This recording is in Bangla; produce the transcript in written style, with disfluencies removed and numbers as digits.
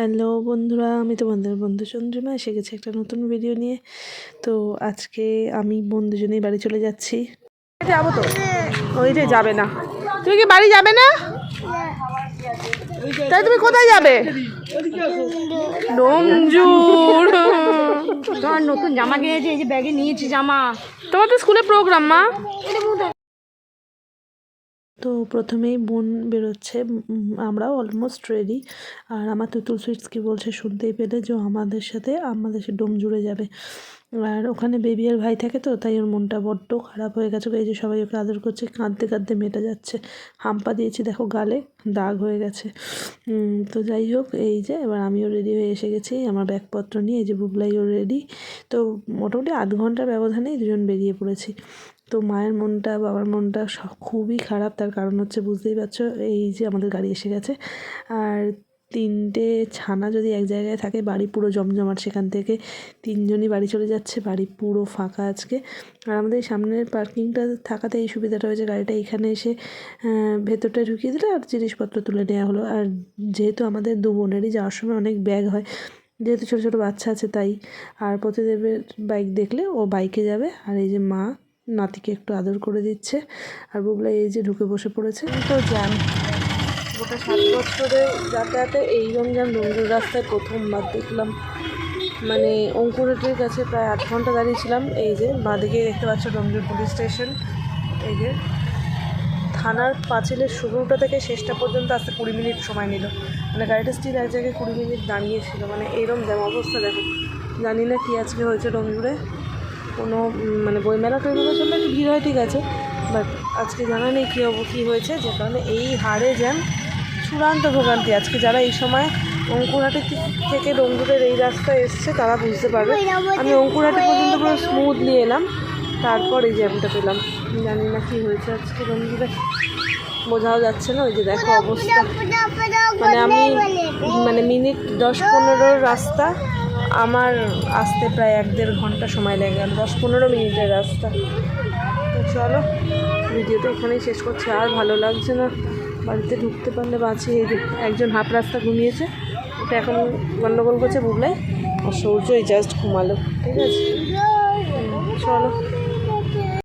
হ্যালো বন্ধুরা, আমি তোমাদের বন্ধু চন্দ্রিমা এসে গেছি একটা নতুন ভিডিও নিয়ে। তো আজকে আমি বন্ধুজনেই বাড়ি চলে যাচ্ছি। যাবো তো, ওই যে যাবে না। তুমি কি বাড়ি যাবে না? তাই তুমি কোথায় যাবে? ডোমজুর। তোমার নতুন জামা কিনেছি, এই যে ব্যাগে নিয়েছি জামা। তোমার তো স্কুলে প্রোগ্রাম মা। তো প্রথমেই বোন বেরোচ্ছে, আমরাও অলমোস্ট রেডি। আর আমার তুতুল সুইটস কি বলছে শুনতেই পেলে, যে আমাদের সাথে সে ডোম জুড়ে যাবে। আর ওখানে বেবি আর ভাই থাকে, তো তাই ওর মনটা বড্ড খারাপ হয়ে গেছে। এই যে সবাই ওকে আদর করছে, কাঁদতে কাঁদতে মেটা যাচ্ছে। হাম্পা দিয়েছি, দেখো গালে দাগ হয়ে গেছে। তো যাই হোক, এই যে এবার আমিও রেডি হয়ে এসে গেছি আমার ব্যাগপত্র নিয়ে। এই যে বুবলাইও রেডি। তো মোটামুটি আধ ঘন্টার ব্যবধানেই দুজন বেরিয়ে পড়েছি। তো মায়ের মনটা, বাবার মনটা খুবই খারাপ। তার কারণ হচ্ছে বুঝতেই পারছো, এই যে আমাদের গাড়ি এসে গেছে। আর 3টে ছানা যদি এক জায়গায় থাকে, বাড়ি পুরো জমজমাট। সেখান থেকে 3জনই বাড়ি চলে যাচ্ছে, বাড়ি পুরো ফাঁকা আজকে। আর আমাদের এই সামনের পার্কিংটা থাকাতে এই সুবিধাটা হয়েছে, গাড়িটা এখানে এসে ভেতরটায় ঢুকিয়ে দিলে আর জিনিসপত্র তুলে নেওয়া হলো। আর যেহেতু আমাদের দু বোনেরই যাওয়ার সময় অনেক ব্যাগ হয়, যেহেতু ছোটো ছোটো বাচ্চা আছে তাই। আর প্রতিদেবের বাইক দেখলে ও বাইকে যাবে। আর এই যে মা নাতিকে একটু আদর করে দিচ্ছে। আর বুবলা এই যে ঢুকে বসে পড়েছে। তো জ্যাম, গোটা 7 বছরে যাতায়াতে এইরকম জ্যাম ডোমজুর রাস্তায় প্রথমবার দেখলাম। মানে অঙ্কুরেটের কাছে প্রায় 8 ঘন্টা দাঁড়িয়েছিলাম। এই যে বাঁদিকে দেখতে পাচ্ছ ডোমজুর পুলিশ স্টেশন। এই যে থানার পাঁচিলের শুরুটা থেকে শেষটা পর্যন্ত আসতে 20 মিনিট সময় নিল। মানে গাড়িটা স্টিল এক জায়গায় 20 মিনিট দাঁড়িয়েছিল। মানে এইরকম জ্যাম অবস্থা দেখো। জানি না কী আজকে হয়েছে ডোমজুরে, কোনো মানে বইমেলা টইমেলা চললে একটু ভিড় হয় ঠিক আছে, বাট আজকে জানা নেই কী হয়েছে, যে কারণে এই হারে জ্যাম। চূড়ান্ত ভোগান্তি আজকে। যারা এই সময় অঙ্কুরহাটি থেকে ডোমজুরের এই রাস্তায় এসছে তারা বুঝতে পারবে। আমি অঙ্কুরহাটি পর্যন্ত পুরো স্মুথলি এলাম, তারপর এই জ্যামটা পেলাম। জানি না কী হয়েছে আজকে ডোমজুরে, বোঝাও যাচ্ছে না। ওই যে দেখো অবস্থা। মানে আমি মিনিট 10-15 রাস্তা, আমার আসতে প্রায় 1-1.5 ঘন্টা সময় লেগে গেল। 10-15 মিনিটের রাস্তা। তো চলো, ভিডিওটা এখানেই শেষ করছি। আর ভালো লাগছে না, বাড়িতে ঢুকতে পারলে বাঁচি। এই যে একজন হাফ রাস্তা ঘুমিয়েছে, ওটা এখন গন্ডগোল করছে বুবলাই। আর সৌর্যই জাস্ট ঘুমালো। ঠিক আছে, চলো।